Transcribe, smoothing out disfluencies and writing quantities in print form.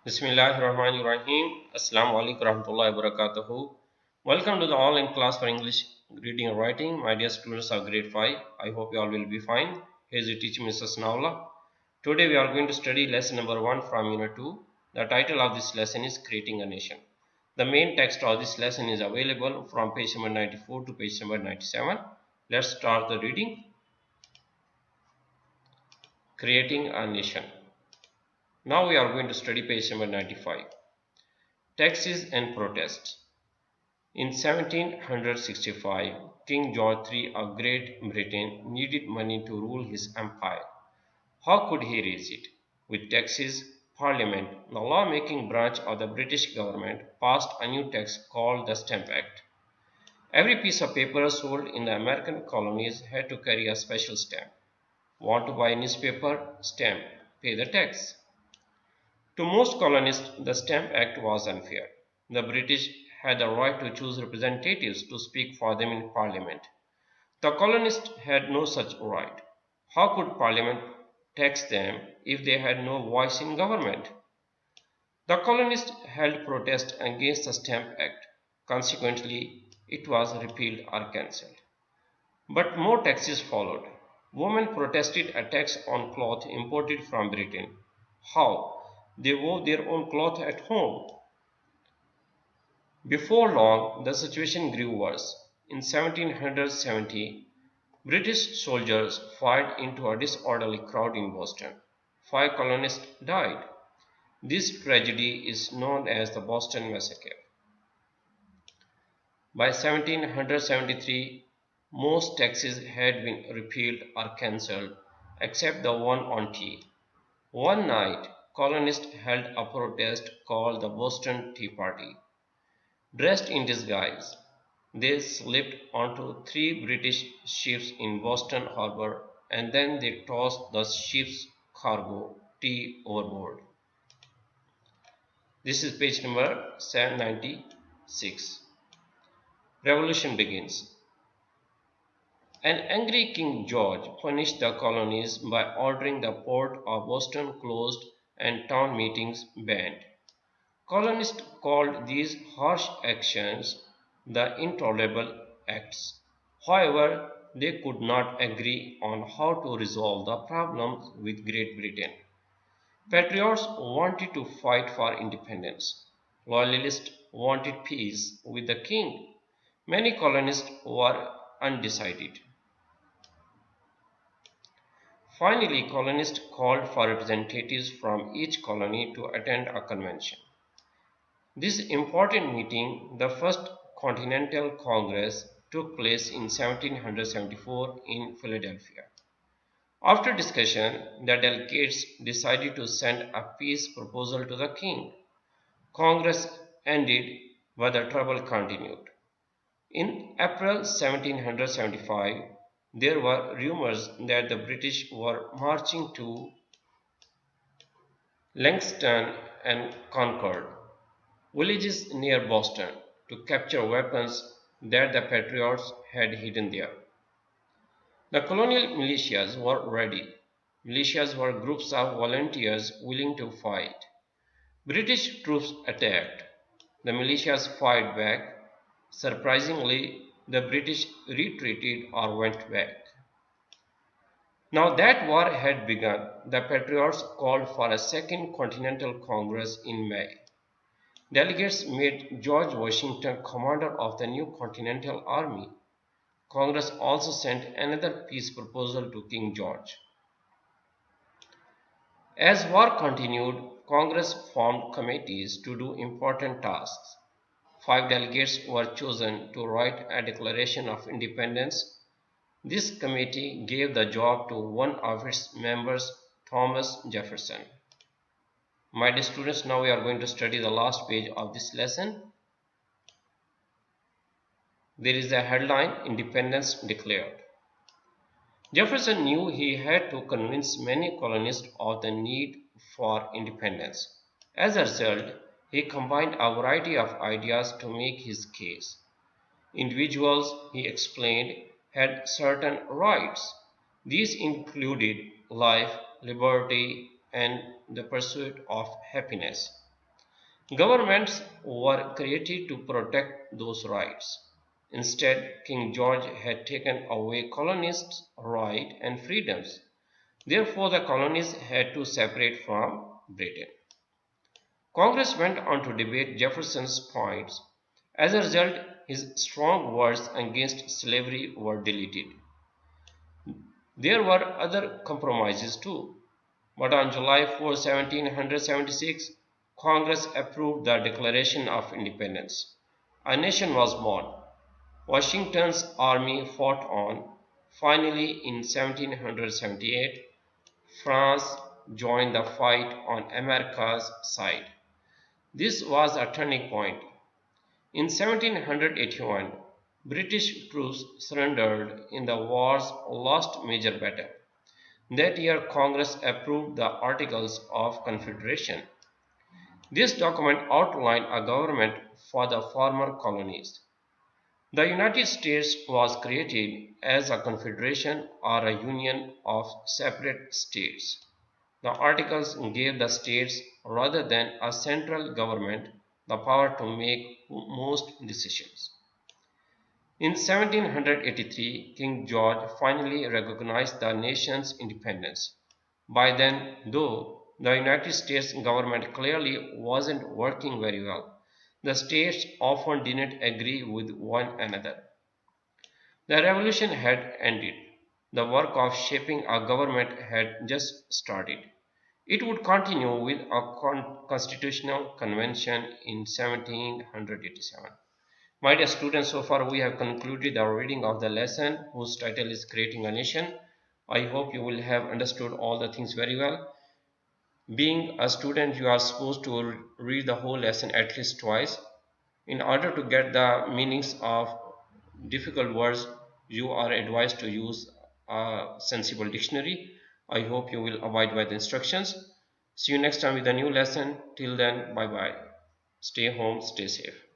Bismillahirrahmanirrahim. Assalamu alaikum warahmatullahi wabarakatuh. Welcome to the online class for English reading and writing. My dear students of grade 5, I hope you all will be fine. Here's your teacher Mrs. Naula. Today we are going to study lesson number 1 from unit 2. The title of this lesson is Creating a Nation. The main text of this lesson is available from page number 94 to page number 97. Let's start the reading. Creating a Nation. Now we are going to study page number 95. Taxes and Protests. In 1765, King George III of Great Britain needed money to rule his empire. How could he raise it? With taxes, Parliament, the law-making branch of the British government, passed a new tax called the Stamp Act. Every piece of paper sold in the American colonies had to carry a special stamp. Want to buy a newspaper? Stamp. Pay the tax. To most colonists, the Stamp Act was unfair. The British had the right to choose representatives to speak for them in Parliament. The colonists had no such right. How could Parliament tax them if they had no voice in government? The colonists held protest against the Stamp Act. Consequently, it was repealed or cancelled. But more taxes followed. Women protested a tax on cloth imported from Britain. How? They wove their own cloth at home. Before long, the situation grew worse. In 1770, British soldiers fired into a disorderly crowd in Boston. 5 colonists died. This tragedy is known as the Boston Massacre. By 1773, most taxes had been repealed or cancelled except the one on tea. One night, colonists held a protest called the Boston Tea Party. Dressed in disguise, they slipped onto 3 British ships in Boston Harbor and then they tossed the ship's cargo tea overboard. This is page number 796. Revolution begins. An angry King George punished the colonies by ordering the port of Boston closed and town meetings banned. Colonists called these harsh actions the Intolerable Acts. However, they could not agree on how to resolve the problems with Great Britain. Patriots wanted to fight for independence. Loyalists wanted peace with the king. Many colonists were undecided. Finally, colonists called for representatives from each colony to attend a convention. This important meeting, the First Continental Congress, took place in 1774 in Philadelphia. After discussion, the delegates decided to send a peace proposal to the king. Congress ended, but the trouble continued. In April 1775, there were rumors that the British were marching to Lexington and Concord, villages near Boston, to capture weapons that the Patriots had hidden there. The colonial militias were ready. Militias were groups of volunteers willing to fight. British troops attacked. The militias fired back. Surprisingly, the British retreated or went back. Now that war had begun, the Patriots called for a Second Continental Congress in May. Delegates made George Washington commander of the new Continental Army. Congress also sent another peace proposal to King George. As war continued, Congress formed committees to do important tasks. 5 delegates were chosen to write a Declaration of Independence. This committee gave the job to one of its members, Thomas Jefferson. My dear students, now we are going to study the last page of this lesson. There is a headline, Independence Declared. Jefferson knew he had to convince many colonists of the need for independence. As a result, he combined a variety of ideas to make his case. Individuals, he explained, had certain rights. These included life, liberty, and the pursuit of happiness. Governments were created to protect those rights. Instead, King George had taken away colonists' rights and freedoms. Therefore, the colonies had to separate from Britain. Congress went on to debate Jefferson's points. As a result, his strong words against slavery were deleted. There were other compromises too, but on July 4, 1776, Congress approved the Declaration of Independence. A nation was born. Washington's army fought on. Finally, in 1778, France joined the fight on America's side. This was a turning point. In 1781, British troops surrendered in the war's last major battle. That year, Congress approved the Articles of Confederation. This document outlined a government for the former colonies. The United States was created as a confederation or a union of separate states. The Articles gave the states, rather than a central government, the power to make most decisions. In 1783, King George finally recognized the nation's independence. By then, though, the United States government clearly wasn't working very well. The states often didn't agree with one another. The revolution had ended. The work of shaping a government had just started. It would continue with a constitutional convention in 1787. My dear students, so far we have concluded our reading of the lesson whose title is Creating a Nation. I hope you will have understood all the things very well. Being a student, you are supposed to read the whole lesson at least twice. In order to get the meanings of difficult words, you are advised to use a sensible dictionary. I hope you will abide by the instructions. See you next time with a new lesson. Till then, bye bye. Stay home, stay safe.